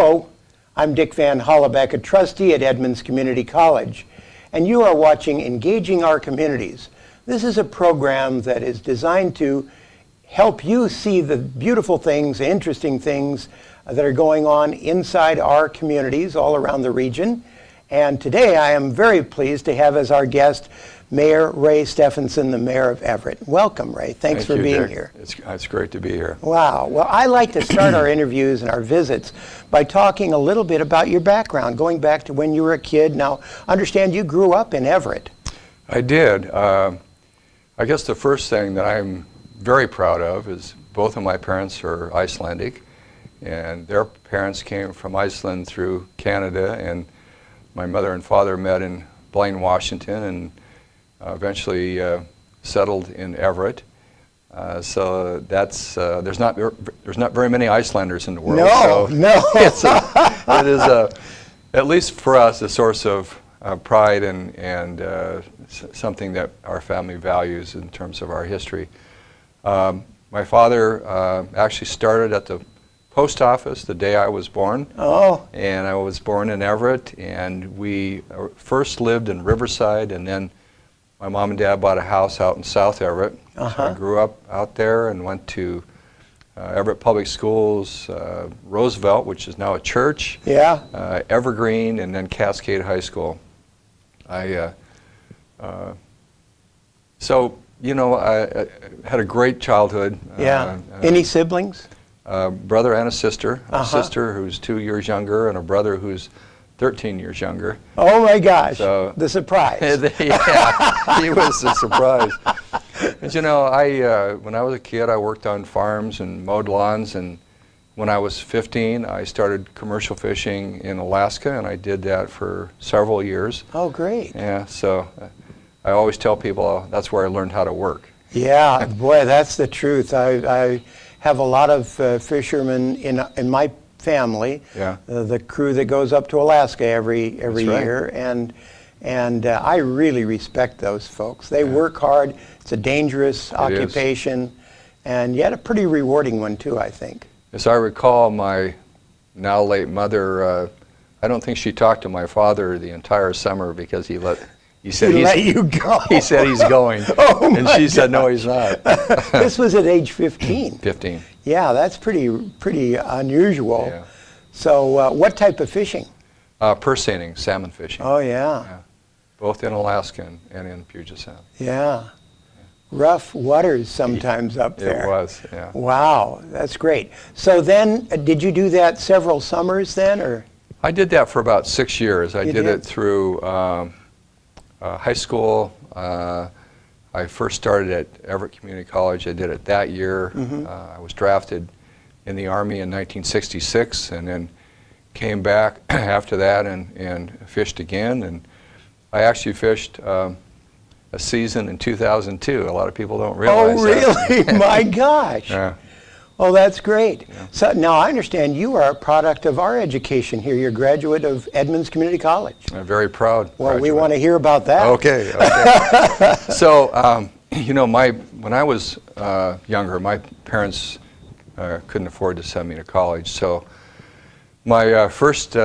Hello, I'm Dick Van Hollenbeke, a trustee at Edmonds Community College, and you are watching Engaging Our Communities. This is a program that is designed to help you see the beautiful things, interesting things that are going on inside our communities all around the region. And today I am very pleased to have as our guest Mayor Ray Stephanson, the Mayor of Everett. Welcome, Ray. Thanks for being here. It's great to be here. Wow. Well, I like to start our interviews and our visits by talking a little bit about your background, going back to when you were a kid. Now, understand you grew up in Everett. I did. I guess the first thing that I'm very proud of is both of my parents are Icelandic, and their parents came from Iceland through Canada, and my mother and father met in Blaine, Washington, and eventually settled in Everett. So that's there's not very many Icelanders in the world. No, so no. It is at least for us a source of pride and something that our family values in terms of our history. My father actually started at the post office the day I was born. Oh. And I was born in Everett, and we first lived in Riverside, and then my mom and dad bought a house out in South Everett. So I grew up out there and went to Everett Public Schools, Roosevelt, which is now a church, Evergreen, and then Cascade High School. So, you know, I had a great childhood. Any siblings? Brother and a sister. A sister who's 2 years younger and a brother who's 13 years younger. Oh my gosh, so, the surprise. Yeah, he was a surprise. And you know, when I was a kid, I worked on farms and mowed lawns, and when I was 15, I started commercial fishing in Alaska, and I did that for several years. Oh, great. Yeah, so I always tell people that's where I learned how to work. Yeah, boy, that's the truth. I have a lot of fishermen in my family, the crew that goes up to Alaska every year, and I really respect those folks. They work hard. It's a dangerous occupation, and yet a pretty rewarding one too, I think. As I recall, my now late mother, I don't think she talked to my father the entire summer because he said he let you go. He said he's going, and she said no, he's not. This was at age 15. 15. Yeah, that's pretty unusual. Yeah. So what type of fishing? Purse seining, salmon fishing. Oh, yeah. Both in Alaska and in Puget Sound. Yeah. Rough waters sometimes up there. It was, yeah. Wow, that's great. So then, did you do that several summers then, or? I did that for about 6 years. I did it through high school. I first started at Everett Community College. I did it that year. I was drafted in the Army in 1966, and then came back after that and fished again. And I actually fished a season in 2002. A lot of people don't realize that. Oh, really? My gosh. Yeah. Oh, that's great. Yeah. So now I understand you are a product of our education here. You're a graduate of Edmonds Community College. I'm very proud. Well, we want to hear about that. Okay. So, you know, when I was younger, my parents couldn't afford to send me to college. So my first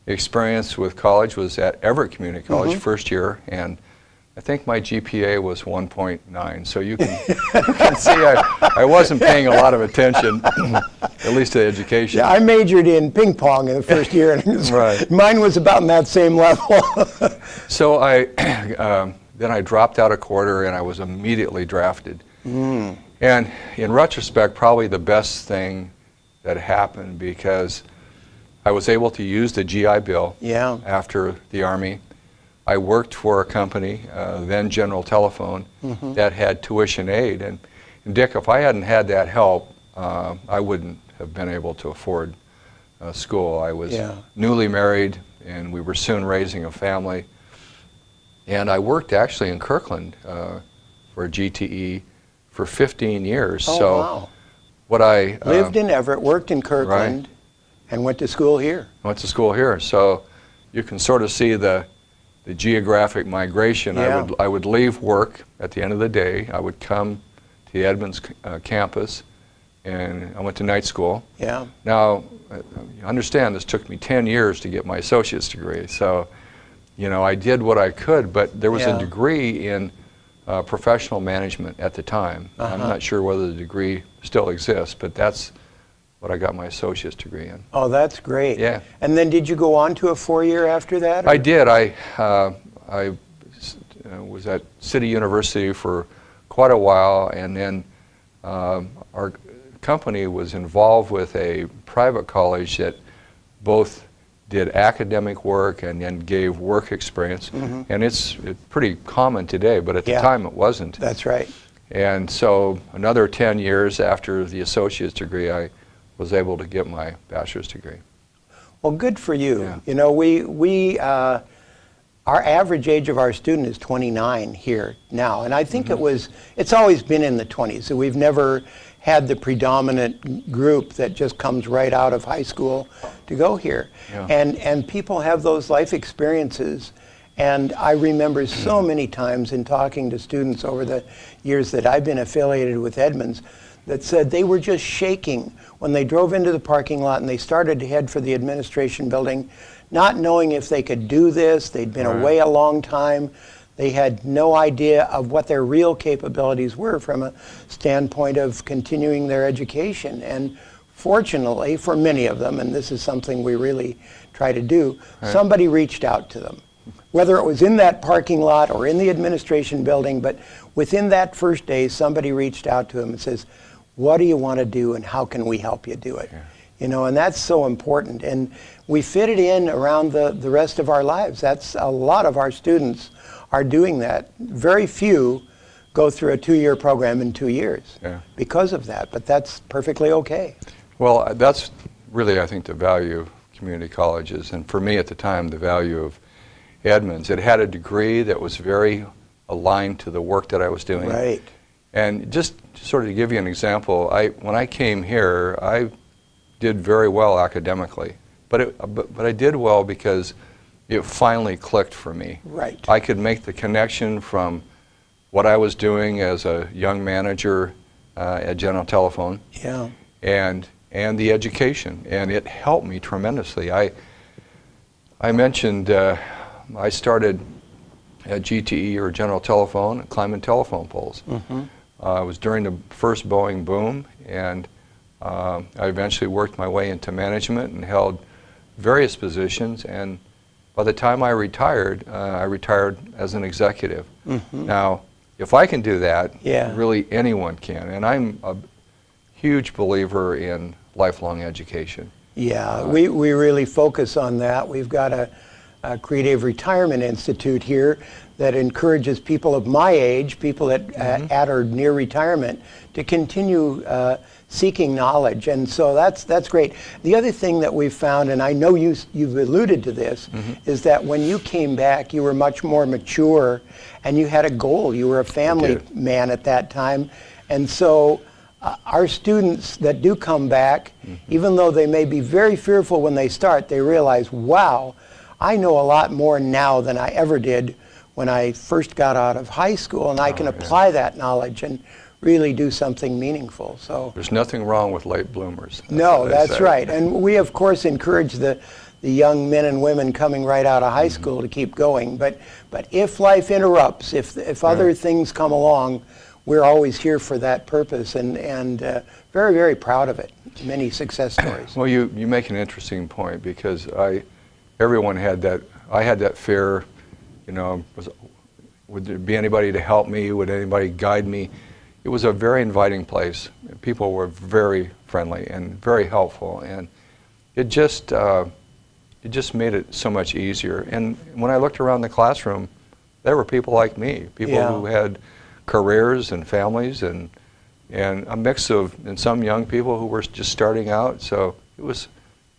experience with college was at Everett Community College, first year, and I think my GPA was 1.9, so you can see I wasn't paying a lot of attention, at least to education. Yeah, I majored in ping pong in the first year, and mine was about in that same level. So then I dropped out a quarter, and I was immediately drafted. And in retrospect, probably the best thing that happened, because I was able to use the GI Bill after the Army. I worked for a company, then General Telephone, that had tuition aid. And Dick, if I hadn't had that help, I wouldn't have been able to afford school. I was newly married, and we were soon raising a family. And I worked actually in Kirkland for GTE for 15 years. Oh, so wow. What I lived in Everett, worked in Kirkland, and went to school here. Went to school here. So you can sort of see the geographic migration. I would leave work at the end of the day. I would come to the Edmonds campus, and I went to night school. Yeah. Now, you understand this took me 10 years to get my associate's degree. So, you know, I did what I could, but there was a degree in professional management at the time. I'm not sure whether the degree still exists, but that's what I got my associate's degree in. Oh, that's great. Yeah. And then did you go on to a 4-year after that? Or? I did. I was at City University for quite a while, and then our company was involved with a private college that both did academic work and then gave work experience. And it's pretty common today, but at the time it wasn't. That's right. And so another 10 years after the associate's degree, I was able to get my bachelor's degree. Well, good for you. Yeah. You know, our average age of our student is 29 here now, and I think it's always been in the 20s. So we've never had the predominant group that just comes right out of high school to go here. Yeah. And people have those life experiences. And I remember so many times in talking to students over the years that I've been affiliated with Edmonds that said they were just shaking when they drove into the parking lot and they started to head for the administration building, not knowing if they could do this. They'd been away a long time. They had no idea of what their real capabilities were from a standpoint of continuing their education. And fortunately, for many of them, and this is something we really try to do, somebody reached out to them. Whether it was in that parking lot or in the administration building, but within that first day, somebody reached out to them and says, what do you want to do and how can we help you do it? You know, and that's so important. And we fit it in around the rest of our lives. That's a lot of our students are doing that. Very few go through a 2-year program in 2 years because of that, but that's perfectly okay. Well, that's really, I think, the value of community colleges, and for me at the time, the value of Edmonds. It had a degree that was very aligned to the work that I was doing. Right. And just sort of to give you an example, when I came here, I did very well academically, but I did well because it finally clicked for me. Right. I could make the connection from what I was doing as a young manager at General Telephone and the education, and it helped me tremendously. I mentioned I started at GTE or General Telephone climbing telephone poles. It was during the first Boeing boom, and I eventually worked my way into management and held various positions, and by the time I retired as an executive. Now, if I can do that, really anyone can, and I'm a huge believer in lifelong education. Yeah, we really focus on that. We've got a Creative Retirement Institute here that encourages people of my age, people that at or near retirement, to continue seeking knowledge, and so that's great. The other thing that we've found, and I know you've alluded to this, is that when you came back, you were much more mature, and you had a goal. You were a family man at that time, and so our students that do come back, even though they may be very fearful when they start, they realize, wow, I know a lot more now than I ever did when I first got out of high school, and I can apply that knowledge and really do something meaningful. So there's nothing wrong with late bloomers. No, that's right. And we of course encourage the young men and women coming right out of high school to keep going. But if life interrupts, if other things come along, we're always here for that purpose, and very, very proud of it. Many success stories. Well, you make an interesting point, because everyone had that. I had that fear, you know, would there be anybody to help me? Would anybody guide me? It was a very inviting place. People were very friendly and very helpful, and it just made it so much easier. And when I looked around the classroom, there were people like me, people who had careers and families, and a mix of, and some young people who were just starting out. So it was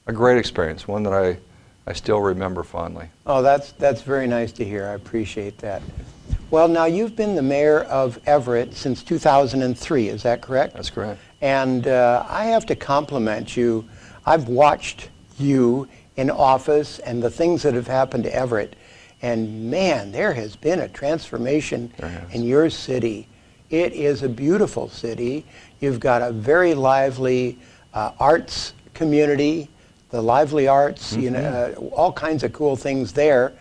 a great experience, one that I still remember fondly. Oh, that's very nice to hear. I appreciate that. Well, now you've been the mayor of Everett since 2003, is that correct? That's correct. And I have to compliment you. I've watched you in office and the things that have happened to Everett, and man, there has been a transformation in your city. It is a beautiful city. You've got a very lively arts community, the lively arts, you know, all kinds of cool things there.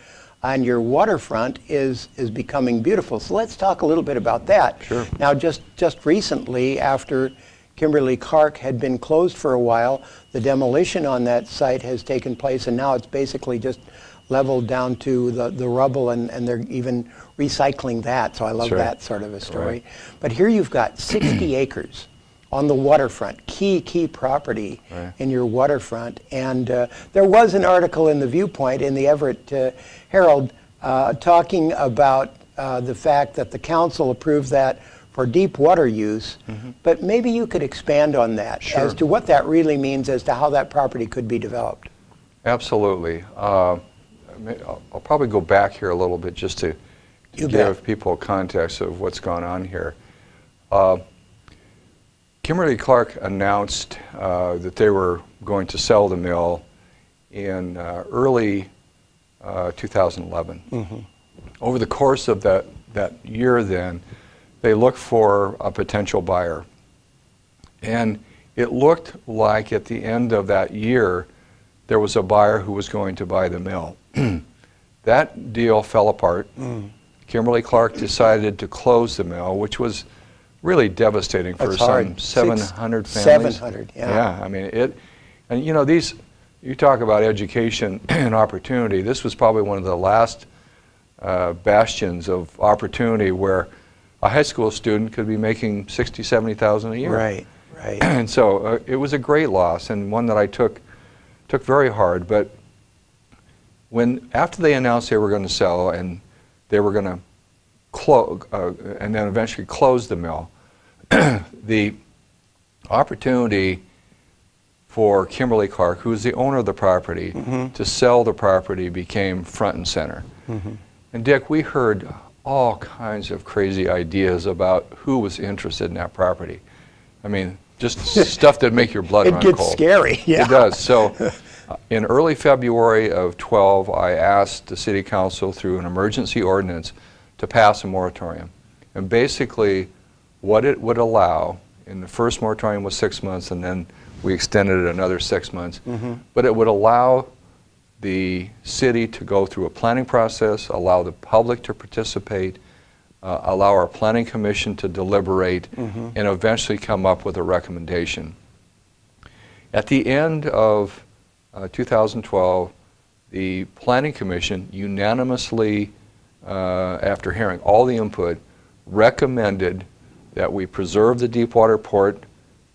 And your waterfront is becoming beautiful. So let's talk a little bit about that. Sure. Now, just recently, after Kimberly-Clark had been closed for a while, the demolition on that site has taken place, and now it's basically just leveled down to the rubble, and they're even recycling that. So I love that sort of a story. Right. But here you've got 60 acres on the waterfront, key property in your waterfront. And there was an article in the Viewpoint in the Everett Herald talking about the fact that the council approved that for deep water use, but maybe you could expand on that as to what that really means, as to how that property could be developed. Absolutely. I'll probably go back here a little bit just to give people context of what's going on here. Kimberly-Clark announced that they were going to sell the mill in early 2011. Over the course of that year then, they looked for a potential buyer. And it looked like at the end of that year, there was a buyer who was going to buy the mill. That deal fell apart. Kimberly-Clark decided to close the mill, which was really devastating for some 700 families. 700, Yeah, I mean, and you know, you talk about education and opportunity. This was probably one of the last bastions of opportunity where a high school student could be making $60,000, $70,000 a year. Right. And so it was a great loss, and one that I took very hard. But after they announced they were going to sell and they were going to close, and then eventually close the mill, the opportunity for Kimberly-Clark, who is the owner of the property, to sell the property became front and center. And Dick, we heard all kinds of crazy ideas about who was interested in that property. I mean, just stuff that make your blood run cold. It gets scary, yeah. It does. So in early February of 12, I asked the City Council through an emergency ordinance to pass a moratorium. And basically what it would allow, in the first moratorium was 6 months, and then we extended it another 6 months, but it would allow the city to go through a planning process, allow the public to participate, allow our planning commission to deliberate, and eventually come up with a recommendation. At the end of 2012, the planning commission unanimously, after hearing all the input, recommended that we preserve the deepwater port.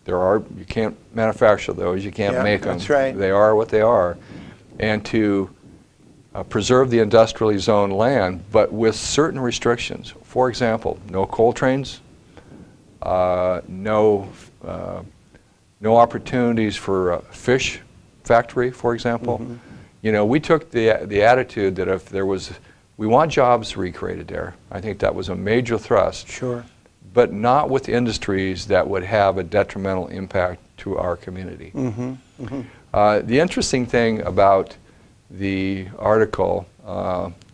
You can't manufacture those, you can't make them. That's right. They are what they are. And to preserve the industrially zoned land, but with certain restrictions. For example, no coal trains, no opportunities for a fish factory, for example. You know, we took the attitude that if there was, we want jobs recreated there. I think that was a major thrust. Sure. But not with industries that would have a detrimental impact to our community. The interesting thing about the article,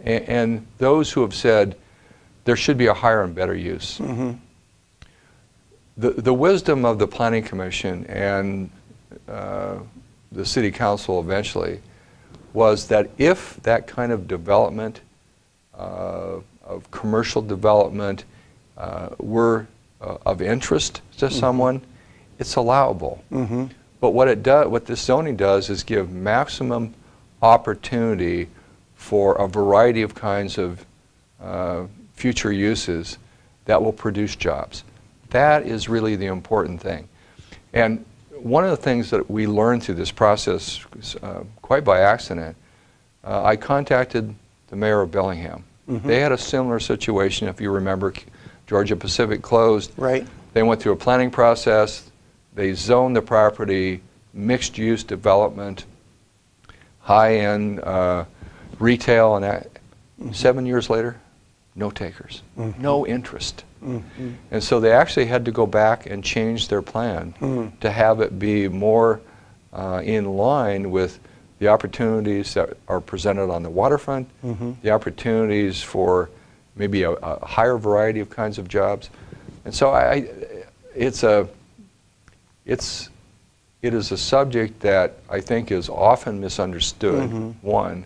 and those who have said there should be a higher and better use, the wisdom of the Planning Commission and the City Council eventually was that if that kind of development, of commercial development, were of interest to someone, it's allowable. But what this zoning does is give maximum opportunity for a variety of kinds of future uses that will produce jobs. That is really the important thing. And one of the things that we learned through this process, quite by accident, I contacted the mayor of Bellingham. They had a similar situation. If you remember, Georgia Pacific closed. Right. They went through a planning process. They zoned the property, mixed-use development, high-end retail, and that. 7 years later, no takers, no interest. And so they actually had to go back and change their plan to have it be more in line with the opportunities that are presented on the waterfront, the opportunities for maybe a higher variety of kinds of jobs. And so it is a subject that I think is often misunderstood, one.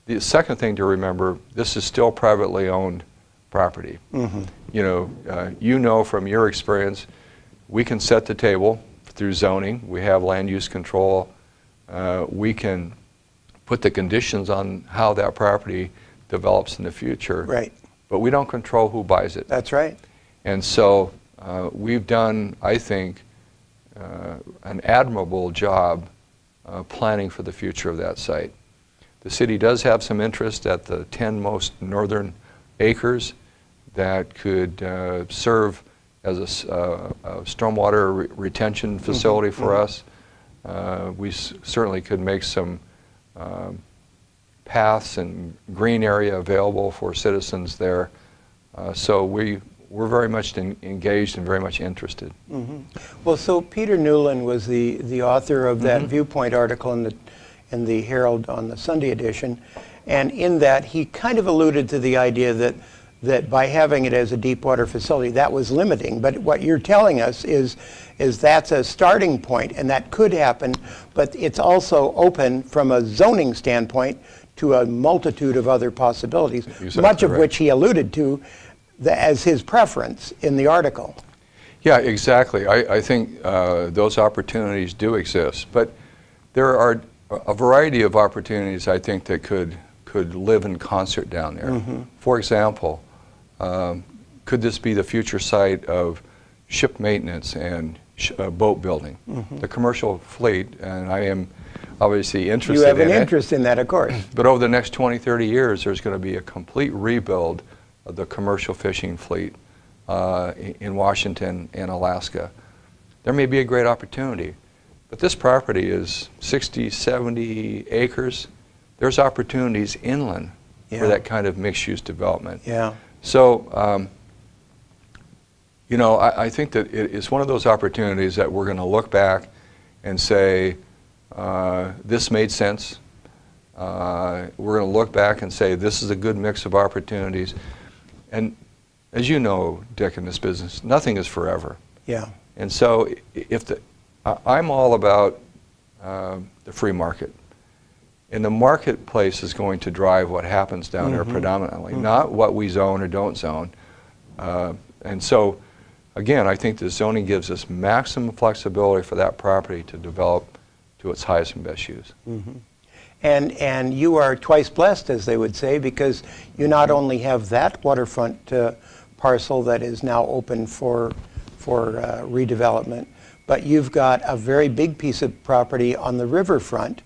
The second thing to remember, this is still privately owned property. You know from your experience, we can set the table through zoning. We have land use control. We can put the conditions on how that property develops in the future. Right. But we don't control who buys it. That's right. And so we've done, I think, an admirable job planning for the future of that site. The city does have some interest at the 10 most northern acres that could serve as a stormwater retention facility for us. We certainly could make some paths and green area available for citizens there. So we're very much engaged and very much interested. Well, so Peter Newland was the author of that Viewpoint article in the Herald on the Sunday edition, and in that he kind of alluded to the idea that by having it as a deep water facility, that was limiting. But what you're telling us is that's a starting point, and that could happen, but it's also open from a zoning standpoint to a multitude of other possibilities, Exactly much of right. which he alluded to as his preference in the article. Yeah, exactly. I think those opportunities do exist, but there are a variety of opportunities I think that could live in concert down there. For example, could this be the future site of ship maintenance and boat building? The commercial fleet, and I am obviously interested in it. You have an interest in that, of course. But over the next 20, 30 years, there's going to be a complete rebuild of the commercial fishing fleet in Washington and Alaska. There may be a great opportunity, but this property is 60, 70 acres. There's opportunities inland for that kind of mixed-use development. Yeah. So, you know, I think that it's one of those opportunities that we're going to look back and say, this made sense. We're going to look back and say, this is a good mix of opportunities. And as you know, Dick, in this business, nothing is forever. Yeah. And so I'm all about the free market. And the marketplace is going to drive what happens down there predominantly, not what we zone or don't zone. And so, again, I think the zoning gives us maximum flexibility for that property to develop to its highest and best use. And you are twice blessed, as they would say, because you not only have that waterfront parcel that is now open for redevelopment, but you've got a very big piece of property on the riverfront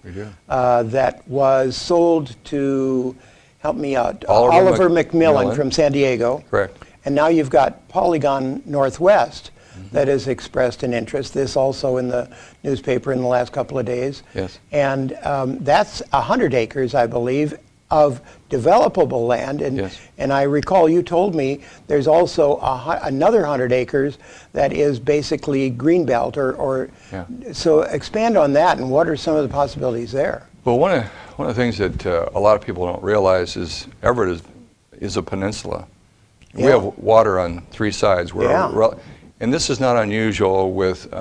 that was sold to, help me out, Oliver McMillan from San Diego. Correct. And now you've got Polygon Northwest that has expressed an interest. This also in the newspaper in the last couple of days. Yes. And that's 100 acres, I believe, of developable land. And I recall you told me there's also another 100 acres that is basically greenbelt so expand on that, and what are some of the possibilities there? Well, one of the things that a lot of people don't realize is Everett is a peninsula. We have water on three sides. And this is not unusual with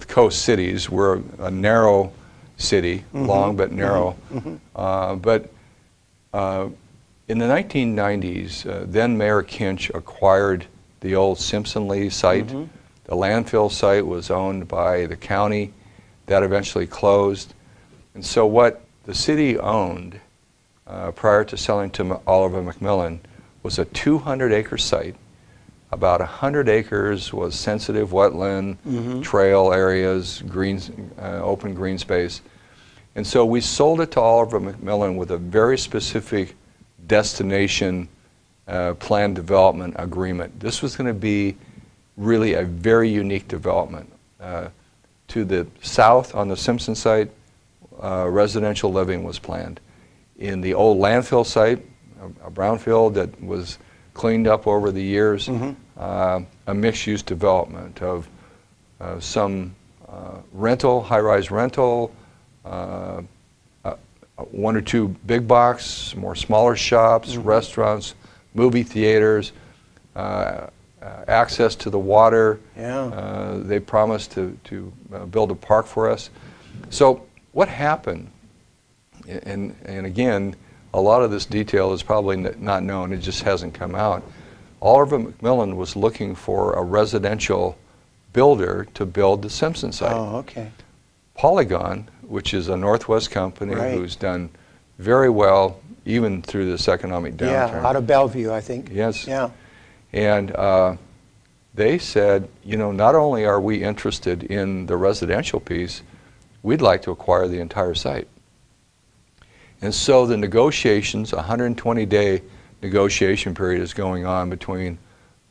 coast cities. We're a narrow city, long but narrow. But in the 1990s, then Mayor Kinch acquired the old Simpson Lee site. The landfill site was owned by the county. That eventually closed. And so what the city owned prior to selling to Oliver McMillan was a 200-acre site. About 100 acres was sensitive wetland, trail areas, open green space. And so we sold it to Oliver McMillan with a very specific destination plan development agreement. This was going to be really a very unique development. To the south on the Simpson site, residential living was planned. In the old landfill site, a brownfield that was cleaned up over the years, a mixed-use development of some rental, high-rise rental, one or two big box, more smaller shops, restaurants, movie theaters, access to the water. Yeah. They promised to build a park for us. So what happened, and again, a lot of this detail is probably not known, it just hasn't come out. Oliver McMillan was looking for a residential builder to build the Simpson site. Oh, okay. Polygon, which is a Northwest company who's done very well even through this economic downturn. Yeah, out of Bellevue, I think. Yes. Yeah. And they said, you know, not only are we interested in the residential piece, we'd like to acquire the entire site. And so the negotiations, 120-day negotiation period is going on between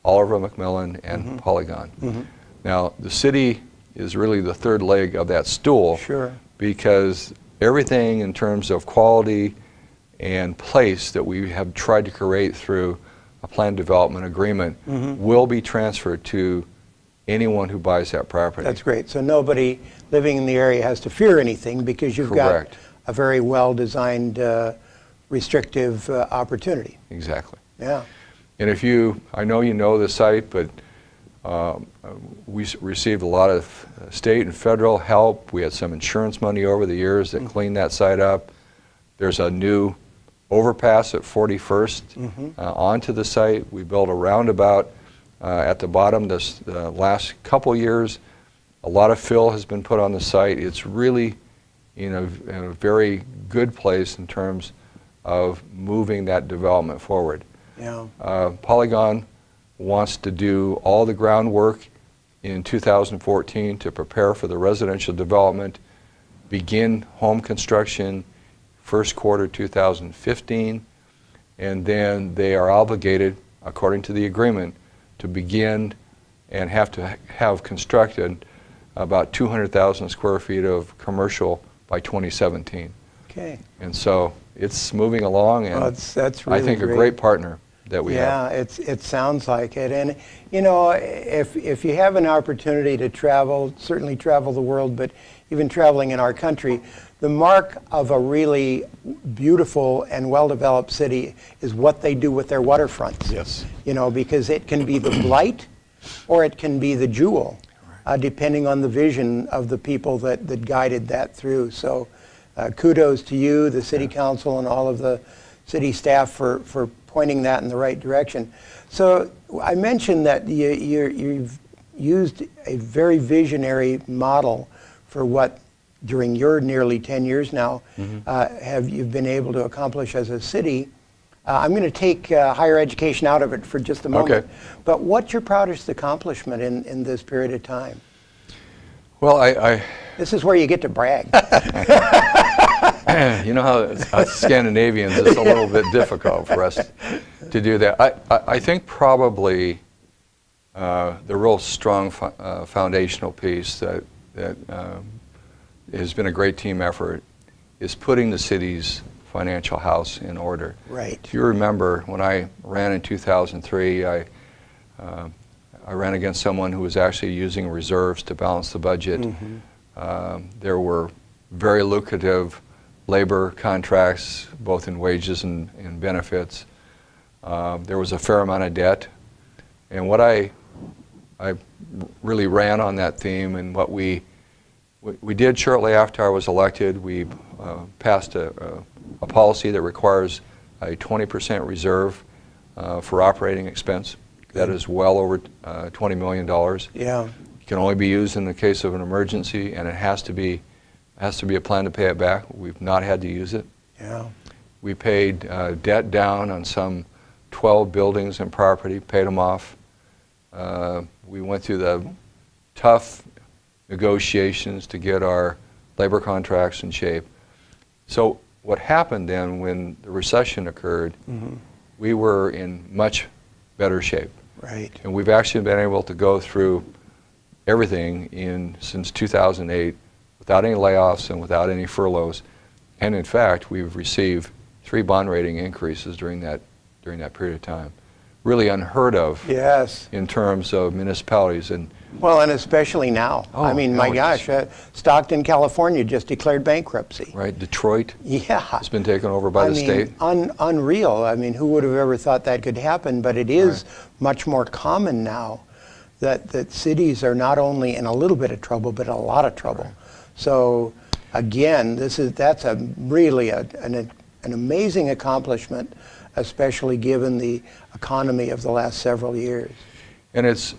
Oliver McMillan and Polygon. Now, the city is really the third leg of that stool. Sure. Because everything in terms of quality and place that we have tried to create through a planned development agreement will be transferred to anyone who buys that property. That's great. So nobody living in the area has to fear anything because you've got a very well-designed restrictive opportunity. Exactly. Yeah. And if you, I know you know the site, but we received a lot of state and federal help. We had some insurance money over the years that cleaned that site up. There's a new overpass at 41st onto the site. We built a roundabout at the bottom this last couple years. A lot of fill has been put on the site. It's really in a very good place in terms of moving that development forward. Yeah. Polygon wants to do all the groundwork in 2014 to prepare for the residential development, begin home construction first quarter 2015, and then they are obligated, according to the agreement, to begin and have to have constructed about 200,000 square feet of commercial by 2017. Okay. And so it's moving along, and that's really I think great. A great partner that we have. Yeah, it sounds like it. And you know, if you have an opportunity to travel, certainly travel the world, but even traveling in our country, the mark of a really beautiful and well-developed city is what they do with their waterfronts. Yes. You know, because it can be the blight or it can be the jewel, depending on the vision of the people that guided that through. So kudos to you, the City Council, and all of the city staff for pointing that in the right direction. So I mentioned that you've used a very visionary model for what, during your nearly 10 years now, you've been able to accomplish as a city. I'm going to take higher education out of it for just a moment. Okay. But what's your proudest accomplishment in this period of time? Well, This is where you get to brag. you know how us Scandinavians, it's a little bit difficult for us to do that. I think probably the real strong foundational piece that has been a great team effort is putting the city's financial house in order. Right. If you remember, when I ran in 2003, I ran against someone who was actually using reserves to balance the budget. There were very lucrative labor contracts, both in wages and benefits. There was a fair amount of debt. And what I really ran on that theme, and what we did shortly after I was elected, we passed a policy that requires a 20% reserve for operating expense. That is well over $20 million. Yeah. It can only be used in the case of an emergency, and it has to be a plan to pay it back. We've not had to use it. Yeah. We paid debt down on some 12 buildings and property, paid them off. We went through the tough negotiations to get our labor contracts in shape. So what happened then when the recession occurred, we were in much better shape. Right. And we've actually been able to go through everything since 2008 without any layoffs and without any furloughs. And in fact, we've received 3 bond rating increases during that period of time. really unheard of. Yes. In terms of municipalities. And well, and especially now. Oh, I mean, my gosh, Stockton, California just declared bankruptcy. Right, Detroit. Yeah. It's been taken over by the state. Unreal. I mean, who would have ever thought that could happen? But it is much more common now that cities are not only in a little bit of trouble, but a lot of trouble. Right. So, again, that's really an amazing accomplishment, especially given the economy of the last several years. And it's,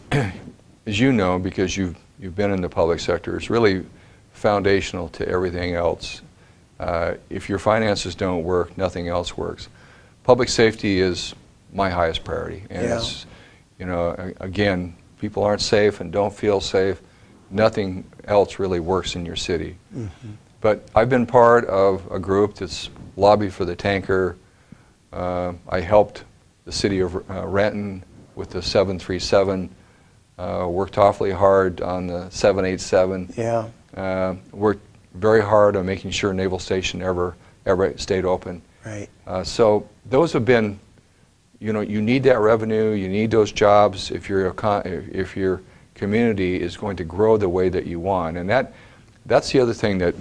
as you know, because you've been in the public sector, it's really foundational to everything else. If your finances don't work, nothing else works. Public safety is my highest priority. And it's, you know, again, people aren't safe and don't feel safe. Nothing else really works in your city. Mm-hmm. But I've been part of a group that's lobbied for the tanker. I helped the city of Renton with the 737, worked awfully hard on the 787. Yeah. Worked very hard on making sure Naval Station Everett stayed open. Right. So those have been, you know, you need that revenue, you need those jobs if your community is going to grow the way that you want. And that's the other thing that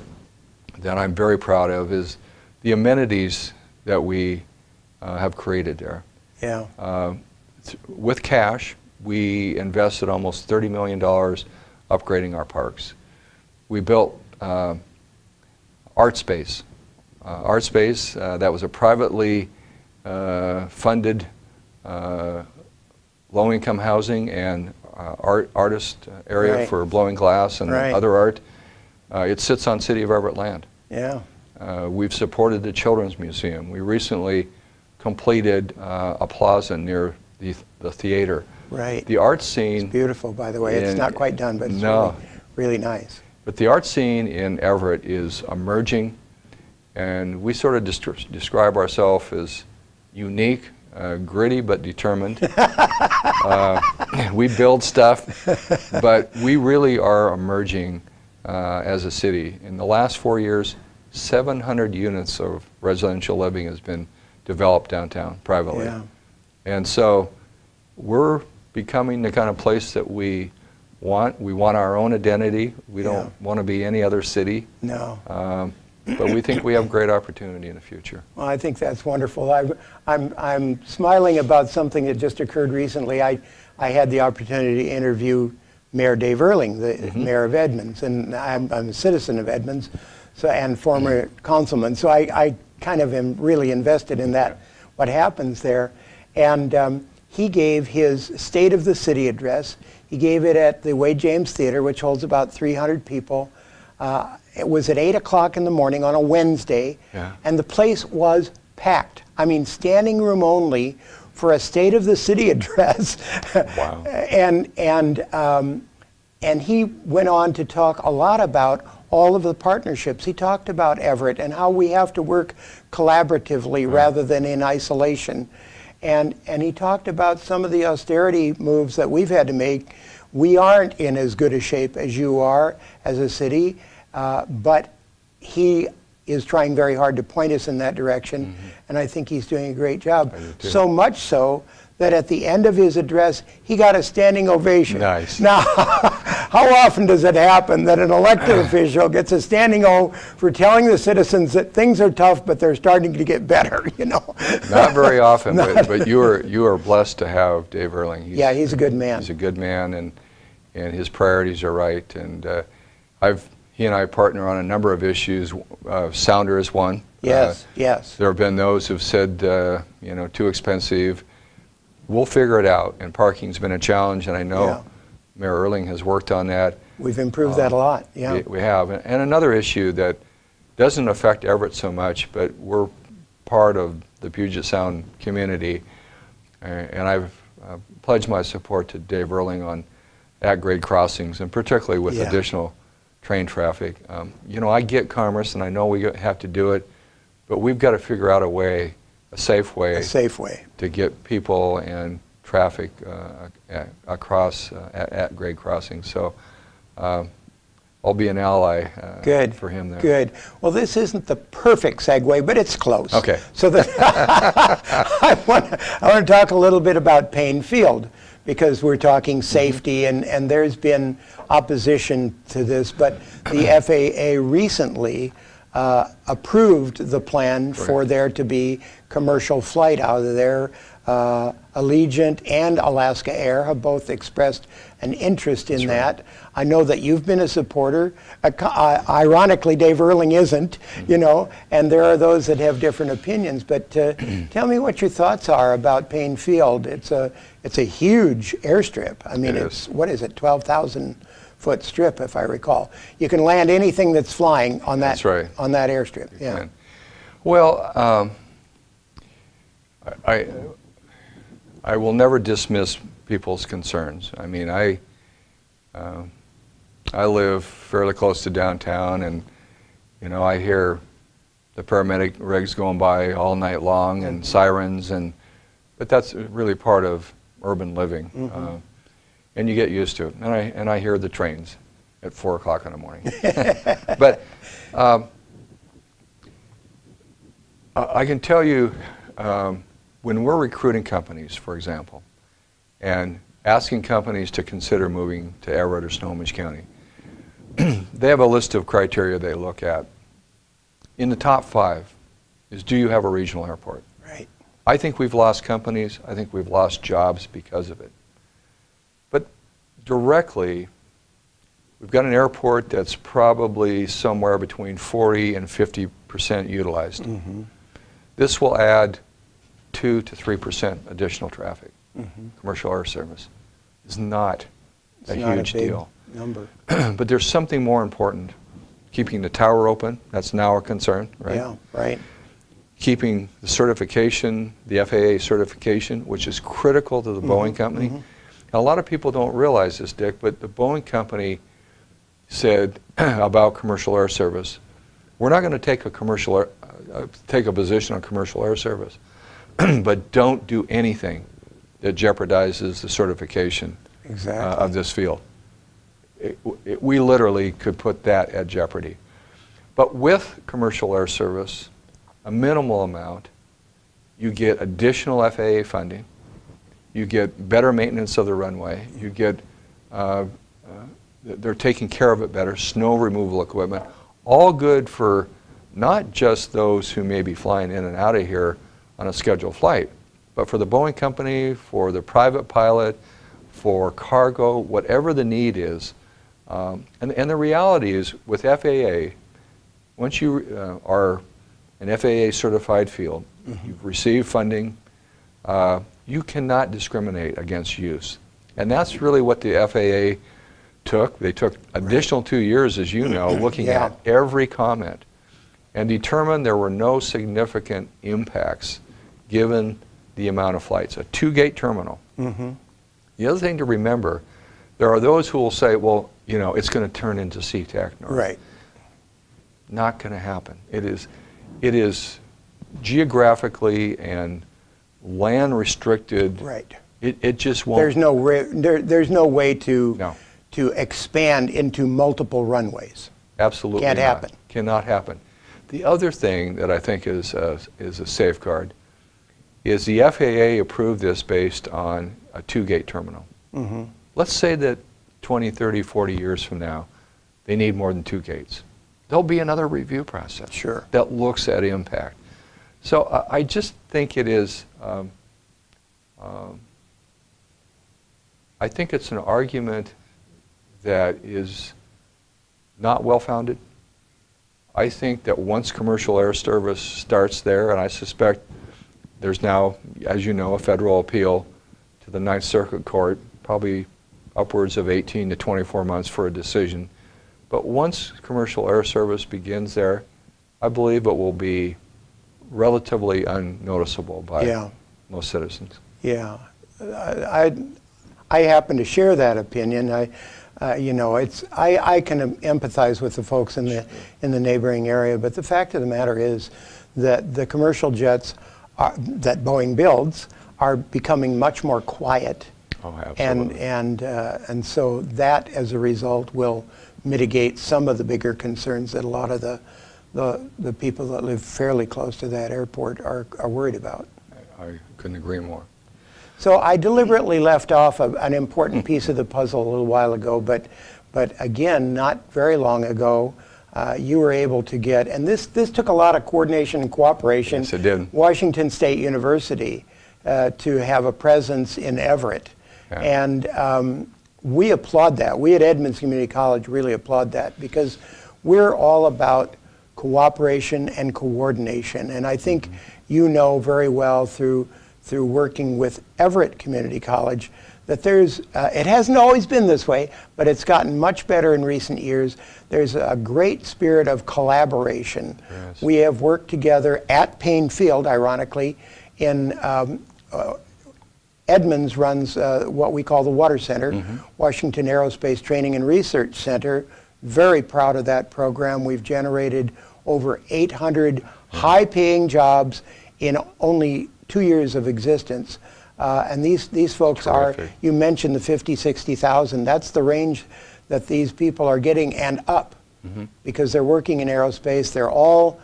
I'm very proud of is the amenities that we have created there. Yeah. With cash, we invested almost $30 million upgrading our parks. We built Art Space. Art Space, that was a privately funded low-income housing and artist area for blowing glass and other art. It sits on City of Everett land. Yeah. We've supported the Children's Museum. We recently completed a plaza near the theater. Right. The art scene. It's beautiful, by the way. It's not quite done, but it's really, really nice. But the art scene in Everett is emerging, and we sort of describe ourselves as unique, gritty but determined. We build stuff, but we really are emerging as a city. In the last 4 years, 700 units of residential living has been developed downtown privately. Yeah. And so we're becoming the kind of place that we want. We want our own identity. We don't want to be any other city. No. But we think we have great opportunity in the future. Well, I think that's wonderful. I'm smiling about something that just occurred recently. I had the opportunity to interview Mayor Dave Earling, the mayor of Edmonds, and I'm a citizen of Edmonds, and former councilman. So I kind of am really invested in that, what happens there. And he gave his State of the City address. He gave it at the Wade James Theater, which holds about 300 people. It was at 8 o'clock in the morning on a Wednesday, and the place was packed. I mean, standing room only for a State of the City address. Wow. And he went on to talk a lot about all of the partnerships. He talked about Everett and how we have to work collaboratively rather than in isolation. And he talked about some of the austerity moves that we've had to make. We aren't in as good a shape as you are as a city, but he is trying very hard to point us in that direction, and I think he's doing a great job. So much so that at the end of his address, he got a standing ovation. Nice. Now, how often does it happen that an elected official gets a standing O for telling the citizens that things are tough, but they're starting to get better, you know? Not very often, but you are blessed to have Dave Earling. He's a good man. He's a good man, and his priorities are right. And he and I partner on a number of issues. Sounder is one. Yes, yes. There have been those who've said, you know, too expensive. We'll figure it out, and parking's been a challenge, and I know Mayor Earling has worked on that. We've improved that a lot, We have. And another issue that doesn't affect Everett so much, but we're part of the Puget Sound community, and I've pledged my support to Dave Earling on at-grade crossings, and particularly with additional train traffic. You know, I get commerce, and I know we have to do it, but we've got to figure out a safe way to get people and traffic across at grade crossings. So I'll be an ally Good. for him there. Good. Well, this isn't the perfect segue, but it's close. Okay. So I want to talk a little bit about Painfield, because we're talking safety, and there's been opposition to this, but the FAA recently approved the plan for there to be commercial flight out of there. Allegiant and Alaska Air have both expressed an interest in that. I know that you've been a supporter. Ironically, Dave Erling isn't, you know, and there are those that have different opinions. But tell me what your thoughts are about Painfield. It's a huge airstrip. I mean, what is it, 12,000-foot strip, if I recall. You can land anything that's flying on that on that airstrip. You can. Well, I will never dismiss people's concerns. I mean, I live fairly close to downtown, and you know, I hear the paramedic rigs going by all night long and sirens, but that's really part of urban living, and you get used to it. And I hear the trains at 4 o'clock in the morning. But I can tell you, when we're recruiting companies, for example, and asking companies to consider moving to Everett or Snohomish County, they have a list of criteria they look at. In the top 5 is, do you have a regional airport? Right. I think we've lost companies. I think we've lost jobs because of it. But directly, we've got an airport that's probably somewhere between 40 and 50% utilized. This will add 2 to 3% additional traffic. Commercial air service is not a huge deal. Number. But there's something more important. Keeping the tower open, that's now a concern, right? Yeah, right. Keeping the certification, the FAA certification, which is critical to the Boeing company. Now, a lot of people don't realize this, Dick, but the Boeing company said about commercial air service, we're not going to take a position on commercial air service, but don't do anything that jeopardizes the certification of this field. We literally could put that at jeopardy. But with commercial air service, a minimal amount, you get additional FAA funding, you get better maintenance of the runway, you get, they're taking care of it better, snow removal equipment, all good for not just those who may be flying in and out of here on a scheduled flight, but for the Boeing company, for the private pilot, for cargo, whatever the need is. And the reality is, with FAA, once you are an FAA certified field, you've received funding, you cannot discriminate against use. And that's really what the FAA took. They took additional 2 years, as you know, looking at every comment and determined there were no significant impacts given the amount of flights. A 2-gate terminal. The other thing to remember, there are those who will say, well, you know, it's going to turn into SeaTac North. Right. Not going to happen. It is geographically and land restricted. Right. It just won't. There's no way to expand into multiple runways. Absolutely can't happen. Cannot happen. The other thing that I think is a safeguard is the FAA approved this based on a 2-gate terminal. Let's say that 20, 30, 40 years from now, they need more than 2 gates. There'll be another review process that looks at impact. So I just think it is, I think it's an argument that is not well-founded. I think that once commercial air service starts there, and I suspect there's now, as you know, a federal appeal to the Ninth Circuit Court, probably upwards of 18 to 24 months for a decision. But once commercial air service begins there, I believe it will be relatively unnoticeable by most citizens. Yeah, I happen to share that opinion. You know, I can empathize with the folks in the neighboring area, but the fact of the matter is that the commercial jets that Boeing builds are becoming much more quiet. Oh, absolutely. And so that, as a result, will mitigate some of the bigger concerns that a lot of the people that live fairly close to that airport are worried about. I couldn't agree more. So I deliberately left off an important piece of the puzzle a little while ago, but again, not very long ago, you were able to get, and this took a lot of coordination and cooperation. Yes, it did. Washington State University to have a presence in Everett. Yeah. And we applaud that. We at Edmonds Community College really applaud that because we're all about cooperation and coordination. And I think you know very well through working with Everett Community College that there's, it hasn't always been this way, but it's gotten much better in recent years. There's a great spirit of collaboration. Yes. We have worked together at Painfield, ironically, in Edmonds runs what we call the Water Center, Washington Aerospace Training and Research Center. Very proud of that program. We've generated over 800 high-paying jobs in only 2 years of existence. And these folks Terrific. are, you mentioned the 50, 60,000. That's the range that these people are getting and up because they're working in aerospace. They're all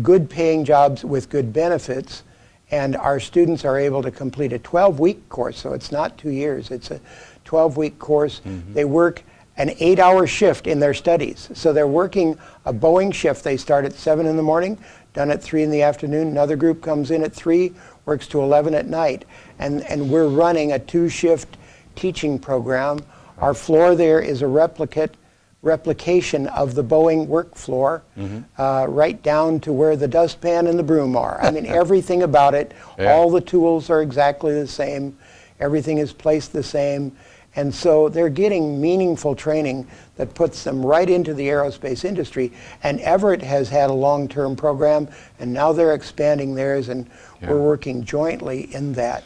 good-paying jobs with good benefits. And our students are able to complete a 12-week course, so it's not 2 years. It's a 12-week course. They work an 8-hour shift in their studies. So they're working a Boeing shift. They start at 7 in the morning, done at 3 in the afternoon. Another group comes in at 3, works to 11 at night. And we're running a 2-shift teaching program. Our floor there is a replication of the Boeing work floor, right down to where the dustpan and the broom are. I mean, everything about it, all the tools are exactly the same. Everything is placed the same. And so they're getting meaningful training that puts them right into the aerospace industry. And Everett has had a long-term program, and now they're expanding theirs, and we're working jointly in that.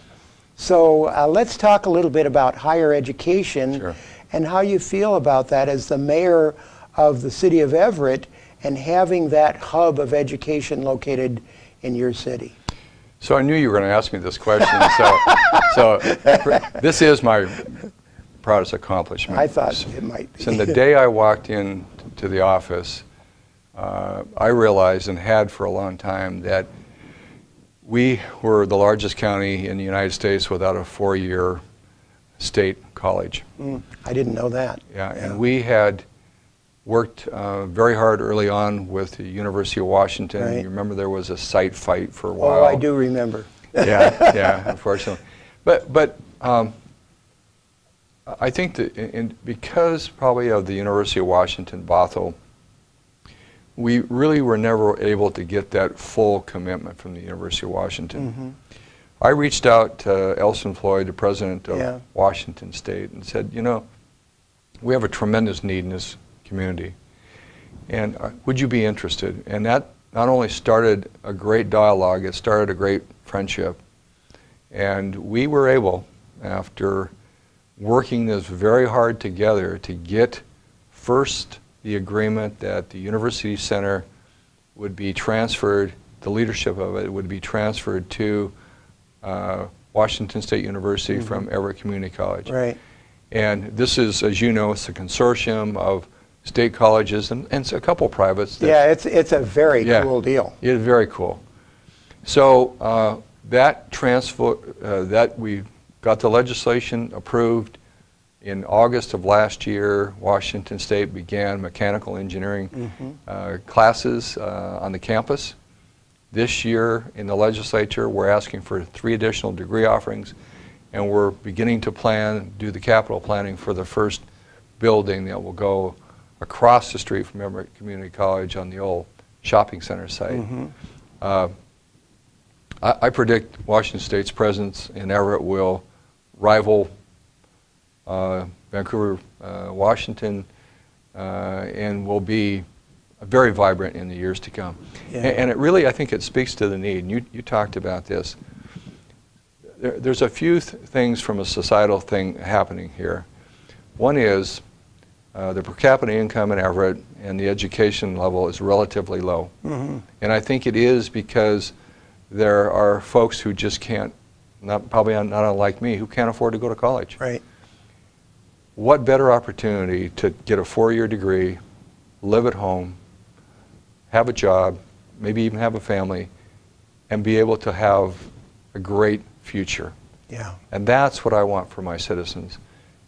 So let's talk a little bit about higher education and how you feel about that as the mayor of the city of Everett and having that hub of education located in your city. So I knew you were going to ask me this question. so this is my proudest accomplishment. I thought it might be. So the day I walked in to the office, I realized and had for a long time that we were the largest county in the United States without a 4-year state college. I didn't know that. Yeah, and we had worked very hard early on with the University of Washington. Right. You remember there was a site fight for a while. Oh, I do remember. Yeah, unfortunately. But I think that because probably of the University of Washington, Bothell, we really were never able to get that full commitment from the University of Washington. I reached out to Elson Floyd, the president of Washington State, and said, you know, we have a tremendous need in this community, and would you be interested? And that not only started a great dialogue, it started a great friendship. And we were able, after working this very hard together, to get first the agreement that the University Center would be transferred, the leadership of it would be transferred to Washington State University from Everett Community College. Right. And this is, as you know, it's a consortium of state colleges and a couple privates. It's a very cool deal. It's very cool. So that transfer, we got the legislation approved. In August of last year, Washington State began mechanical engineering classes on the campus. This year in the legislature, we're asking for 3 additional degree offerings, and we're beginning to do the capital planning for the first building that will go across the street from Everett Community College on the old shopping center site. I predict Washington State's presence in Everett will rival Vancouver, Washington, and will be very vibrant in the years to come. And it really, I think it speaks to the need. And you talked about this. There's a few things from a societal thing happening here. One is the per capita income in Everett and the education level is relatively low. And I think it is because there are folks who just can't, probably not unlike me, who can't afford to go to college. Right. what better opportunity to get a 4-year degree, live at home, have a job, maybe even have a family, and be able to have a great future. Yeah. And that's what I want for my citizens.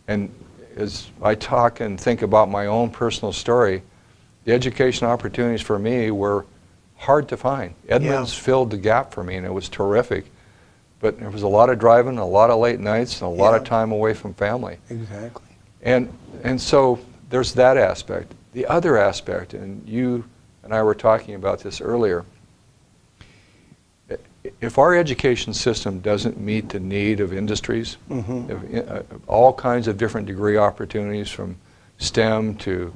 And as I talk and think about my own personal story, the education opportunities for me were hard to find. Edmonds filled the gap for me, and it was terrific. But there was a lot of driving, a lot of late nights, and a lot of time away from family. Exactly. And so there's that aspect. The other aspect, and you and I were talking about this earlier, if our education system doesn't meet the need of industries, all kinds of different degree opportunities from STEM to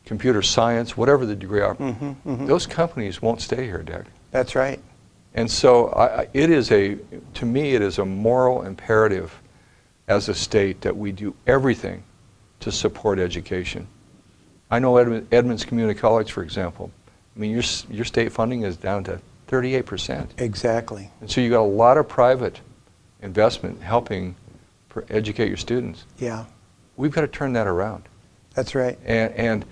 computer science, whatever the degree opportunity, those companies won't stay here, Dick. That's right. And so to me, it is a moral imperative as a state that we do everything to support education. I know Edmonds Community College, for example, I mean, your state funding is down to 38%. Exactly. And so you got a lot of private investment helping educate your students. Yeah. We've got to turn that around. That's right. And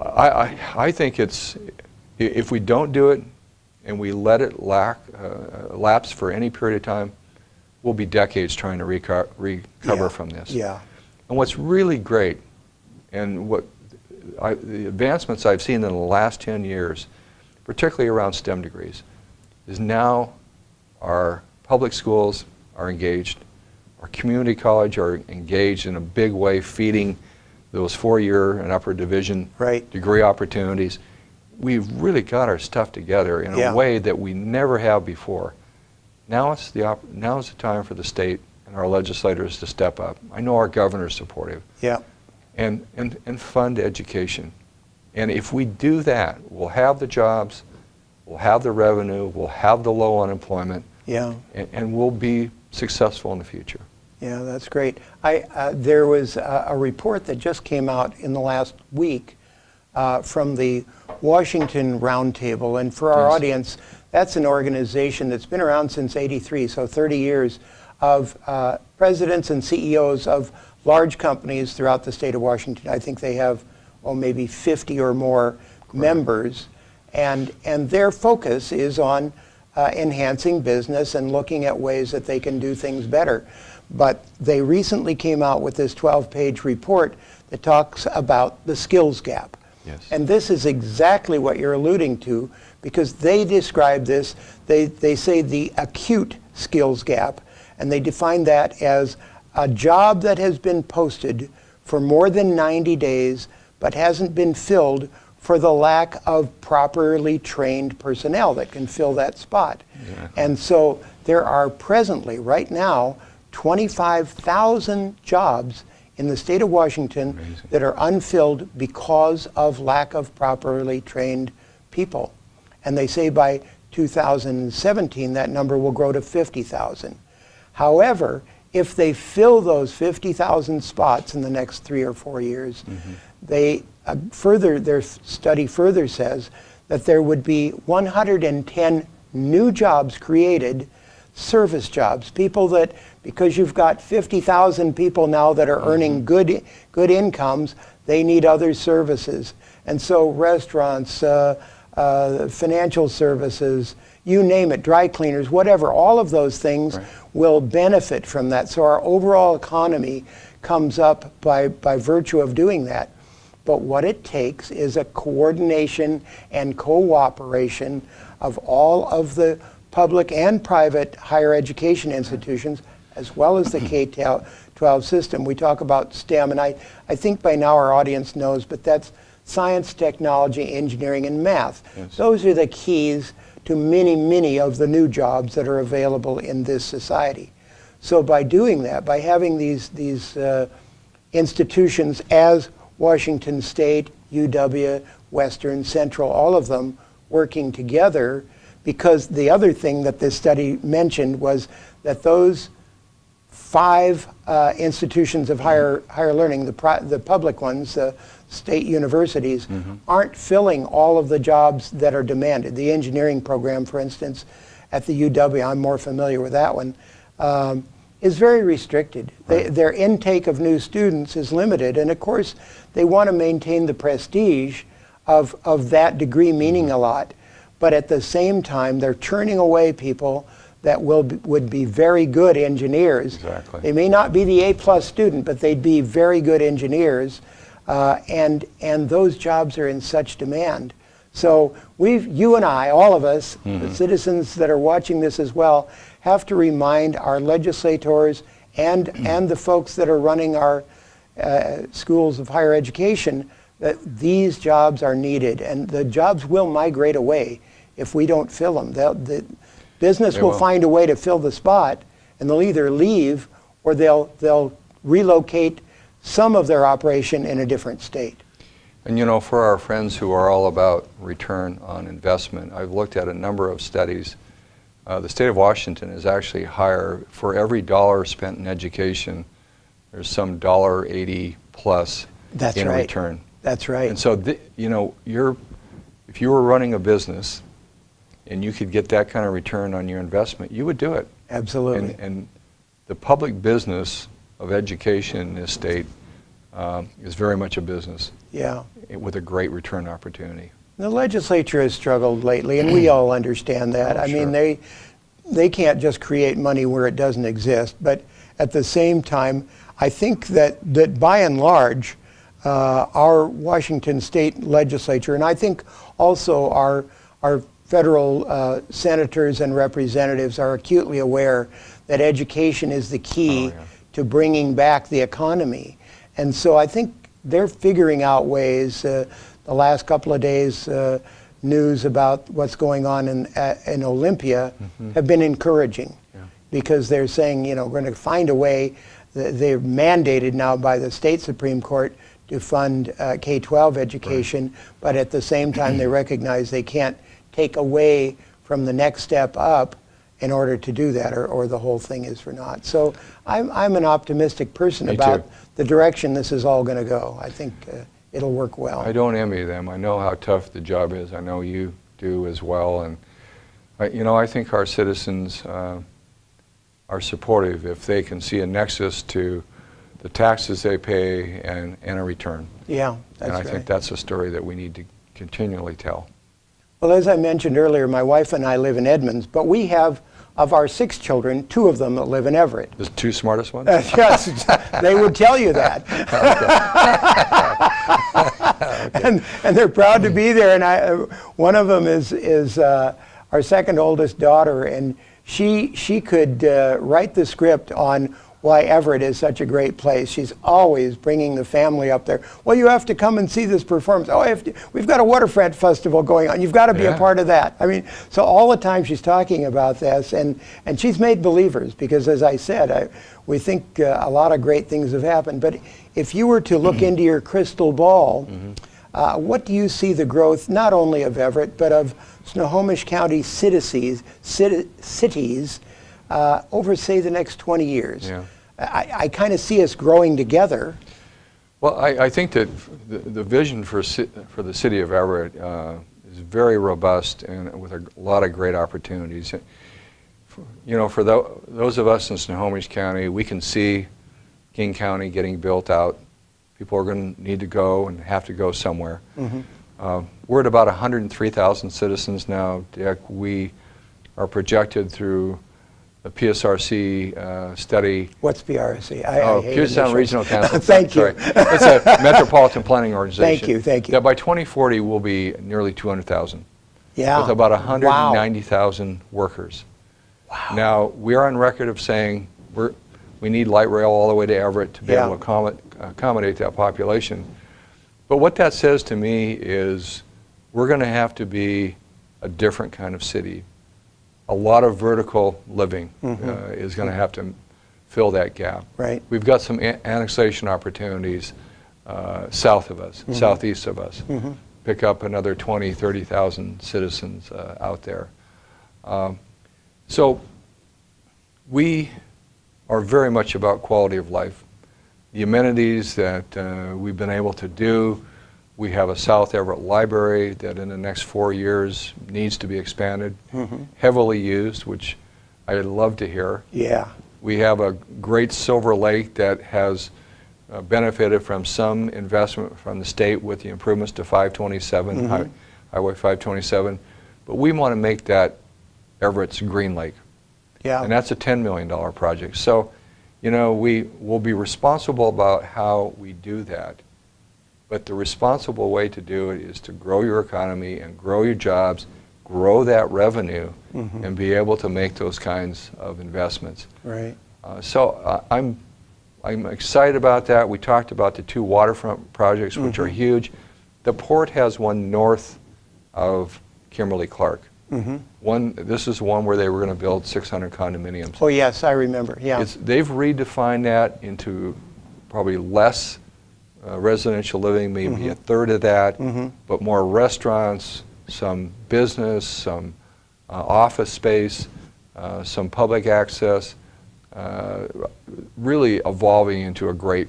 I think if we don't do it and we let it lapse for any period of time, we'll be decades trying to recover from this. Yeah. And what's really great, and the advancements I've seen in the last 10 years, particularly around STEM degrees, is now our public schools are engaged, our community college are engaged in a big way, feeding those 4-year and upper division degree opportunities. We've really got our stuff together in a way that we never have before. Now is the time for the state and our legislators to step up. I know our governor is supportive. Yeah. And fund education. And if we do that, we'll have the jobs, we'll have the revenue, we'll have the low unemployment, and we'll be successful in the future. Yeah, that's great. There was a report that just came out in the last week from the Washington Roundtable, and for our audience, that's an organization that's been around since '83, so 30 years, of presidents and CEOs of large companies throughout the state of Washington. I think they have, maybe 50 or more members, and their focus is on enhancing business and looking at ways that they can do things better. But they recently came out with this 12-page report that talks about the skills gap. Yes. And this is exactly what you're alluding to, because they describe this, they say the acute skills gap, and they define that as a job that has been posted for more than 90 days but hasn't been filled for the lack of properly trained personnel that can fill that spot. Yeah. And so there are presently, right now, 25,000 jobs in the state of Washington that are unfilled because of lack of properly trained people. And they say by 2017 that number will grow to 50,000. However, if they fill those 50,000 spots in the next 3 or 4 years, they their study further says that there would be 110 new jobs created, service jobs, people that, because you've got 50,000 people now that are earning good incomes, they need other services. And so restaurants, financial services, you name it, dry cleaners, whatever, all of those things will benefit from that. So our overall economy comes up by virtue of doing that. But what it takes is a coordination and cooperation of all of the public and private higher education institutions, as well as the K-12 system. We talk about STEM, and I think by now our audience knows, but that's science, technology, engineering, and math. Yes. Those are the keys to many, many of the new jobs that are available in this society. So by doing that, by having these institutions as Washington State, UW, Western, Central, all of them working together, because the other thing that this study mentioned was that those 5 institutions of higher learning, the public ones, state universities, aren't filling all of the jobs that are demanded. The engineering program, for instance, at the UW, I'm more familiar with that one, is very restricted. Their intake of new students is limited, and of course they want to maintain the prestige of that degree meaning a lot, but at the same time they're turning away people that would be very good engineers. Exactly. They may not be the A+ student, but they'd be very good engineers, and those jobs are in such demand. So you and I, all of us, the citizens that are watching this as well, have to remind our legislators and the folks that are running our schools of higher education that these jobs are needed, and the jobs will migrate away if we don't fill them. The business will find a way to fill the spot, and they'll either leave or they'll relocate some of their operation in a different state. And you know, for our friends who are all about return on investment, I've looked at a number of studies. The state of Washington is actually higher. For every dollar spent in education, there's some $1.80 plus in return. That's right. And so, you know, if you were running a business and you could get that kind of return on your investment, you would do it. Absolutely. And the public business of education in this state is very much a business. Yeah. With a great return opportunity. The legislature has struggled lately, and we all understand that. I mean, they can't just create money where it doesn't exist, but at the same time, I think that by and large, our Washington state legislature, and I think also our federal senators and representatives are acutely aware that education is the key to bringing back the economy. And so I think they're figuring out ways. The last couple of days, news about what's going on in Olympia have been encouraging, because they're saying, you know, we're going to find a way. They're mandated now by the state Supreme Court to fund K-12 education, but at the same time they recognize they can't take away from the next step up in order to do that, or the whole thing is for naught. So I'm an optimistic person about the direction this is all going to go. I think it'll work well. I don't envy them. I know how tough the job is. I know you do as well. And you know, I think our citizens are supportive if they can see a nexus to the taxes they pay and a return. Yeah, that's right. And I think that's a story that we need to continually tell. Well, as I mentioned earlier, my wife and I live in Edmonds, but we have, of our 6 children, 2 of them that live in Everett. The 2 smartest ones? Yes, they would tell you that. Okay. And they're proud to be there. And one of them is our second oldest daughter, and she could write the script on why Everett is such a great place. She's always bringing the family up there. Well, you have to come and see this performance. Oh, we've got a Waterfront Festival going on. You've got to be a part of that. I mean, so all the time she's talking about this, and she's made believers, because as I said, we think a lot of great things have happened. But if you were to look into your crystal ball, what do you see the growth, not only of Everett, but of Snohomish County cities over, say, the next 20 years? Yeah. I kind of see us growing together. Well, I think that the vision for the city of Everett is very robust and with a lot of great opportunities. You know, for those of us in Snohomish County, we can see King County getting built out. People are going to need to go and have to go somewhere. We're at about 103,000 citizens now, Dick. We are projected through the PSRC study. What's PRC? Puget Sound Regional Council. Thank you. It's a metropolitan planning organization. Thank you. That by 2040 will be nearly 200,000. Yeah. With about 190,000 workers. Wow. Now, we are on record of saying we need light rail all the way to Everett to be able to accommodate that population. But what that says to me is we're going to have to be a different kind of city. A lot of vertical living is going to have to fill that gap. Right. We've got some annexation opportunities south of us, southeast of us. Pick up another 20, 30,000 citizens out there. So we are very much about quality of life. The amenities that we've been able to do. We have a South Everett library that in the next 4 years needs to be expanded, heavily used, which I'd love to hear. Yeah. We have a great Silver Lake that has benefited from some investment from the state with the improvements to 527, Highway 527. But we want to make that Everett's Green Lake. Yeah. And that's a $10 million project. So, you know, we will be responsible about how we do that. But the responsible way to do it is to grow your economy and grow your jobs, grow that revenue, and be able to make those kinds of investments. Right. So I'm excited about that. We talked about the 2 waterfront projects, which are huge. The port has one north of Kimberly-Clark. This is one where they were going to build 600 condominiums. Oh yes, I remember. Yeah. They've redefined that into probably less residential living, maybe a third of that, but more restaurants, some business, some office space, some public access, really evolving into a great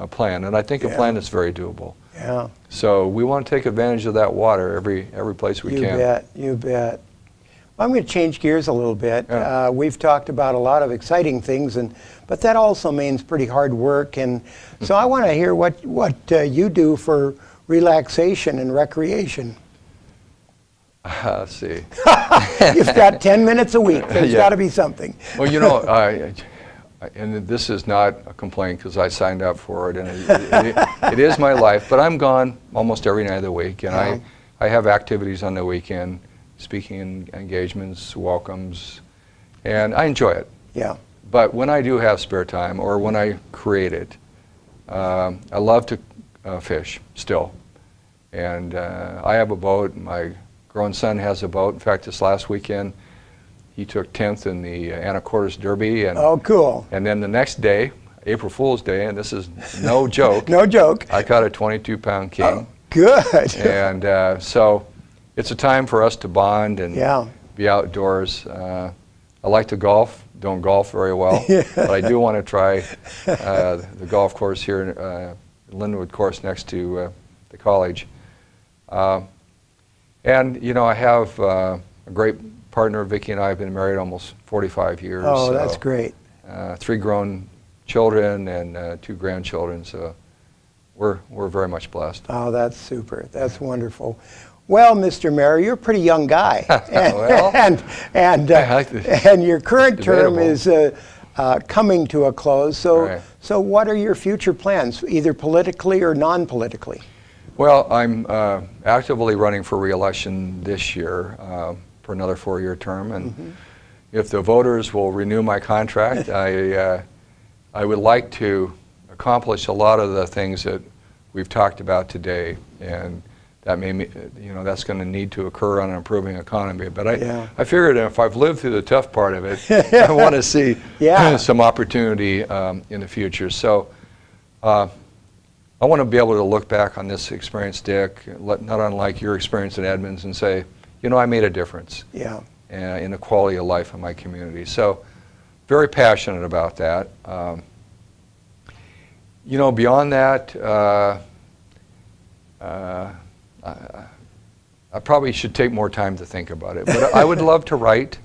plan. And I think a plan that's very doable. Yeah. So we want to take advantage of that water every place we can. You bet, you bet. Well, I'm going to change gears a little bit. Yeah. We've talked about a lot of exciting things, but that also means pretty hard work. And so I want to hear what you do for relaxation and recreation. Let's see. You've got 10 minutes a week. There's got to be something. Well, you know, and this is not a complaint because I signed up for it, and it is my life, but I'm gone almost every night of the week, and I have activities on the weekend, speaking engagements, welcomes, and I enjoy it. Yeah. But when I do have spare time, or when I create it, I love to fish still. And I have a boat. My grown son has a boat. In fact, this last weekend, he took 10th in the Anacortes Derby. And, oh, cool. And then the next day, April Fool's Day, and this is no joke. No joke. I caught a 22-pound king. Oh, good. And so it's a time for us to bond and be outdoors. I like to golf. Don't golf very well, but I do want to try the golf course here, Linwood course next to the college. And, you know, I have a great partner. Vicki and I have been married almost 45 years. Oh, that's great. 3 grown children and 2 grandchildren, so we're very much blessed. Oh, that's super. That's wonderful. Well, Mr. Mayor, you're a pretty young guy, well, and your current term is coming to a close. So, so what are your future plans, either politically or non-politically? Well, I'm actively running for re-election this year for another 4-year term, and if the voters will renew my contract, I would like to accomplish a lot of the things that we've talked about today, and that may, you know, that's going to need to occur on an improving economy. But I figured if I've lived through the tough part of it, I want to see some opportunity in the future. So I want to be able to look back on this experience, Dick, not unlike your experience in Edmonds, and say, you know, I made a difference in the quality of life in my community. So very passionate about that. You know, beyond that, I probably should take more time to think about it. But I would love to write.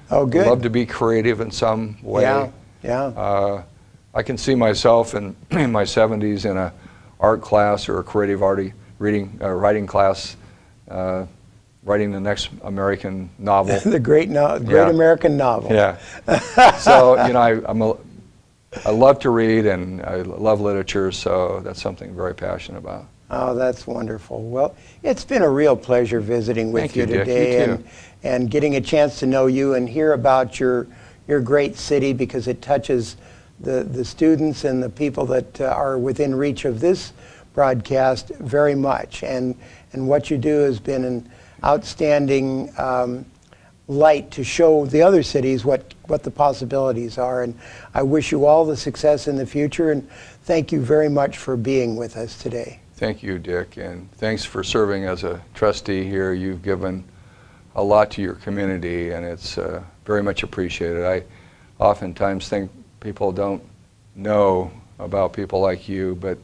Oh, good. I'd love to be creative in some way. I can see myself in my 70s in a art class or a creative writing class, writing the next American novel. The great American novel. Yeah. So, you know, I love to read and I love literature, so that's something I'm very passionate about. Oh, that's wonderful. Well, it's been a real pleasure visiting with you today and getting a chance to know you and hear about your great city, because it touches the students and the people that are within reach of this broadcast very much. And what you do has been an outstanding light to show the other cities what the possibilities are. And I wish you all the success in the future, and thank you very much for being with us today. Thank you, Dick, and thanks for serving as a trustee here. You've given a lot to your community, and it's very much appreciated. I oftentimes think people don't know about people like you, but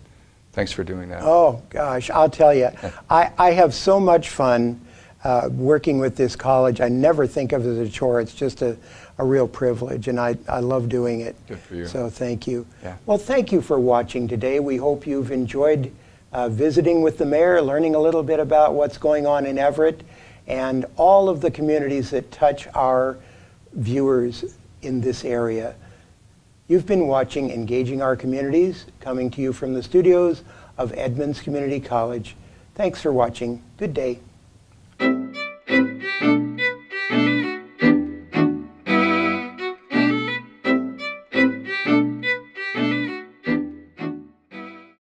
thanks for doing that. Oh, gosh, I'll tell you. I have so much fun working with this college, I never think of it as a chore. It's just a real privilege, and I love doing it. Good for you. So thank you. Yeah. Well, thank you for watching today. We hope you've enjoyed visiting with the mayor, learning a little bit about what's going on in Everett, and all of the communities that touch our viewers in this area. You've been watching Engaging Our Communities, coming to you from the studios of Edmonds Community College. Thanks for watching. Good day.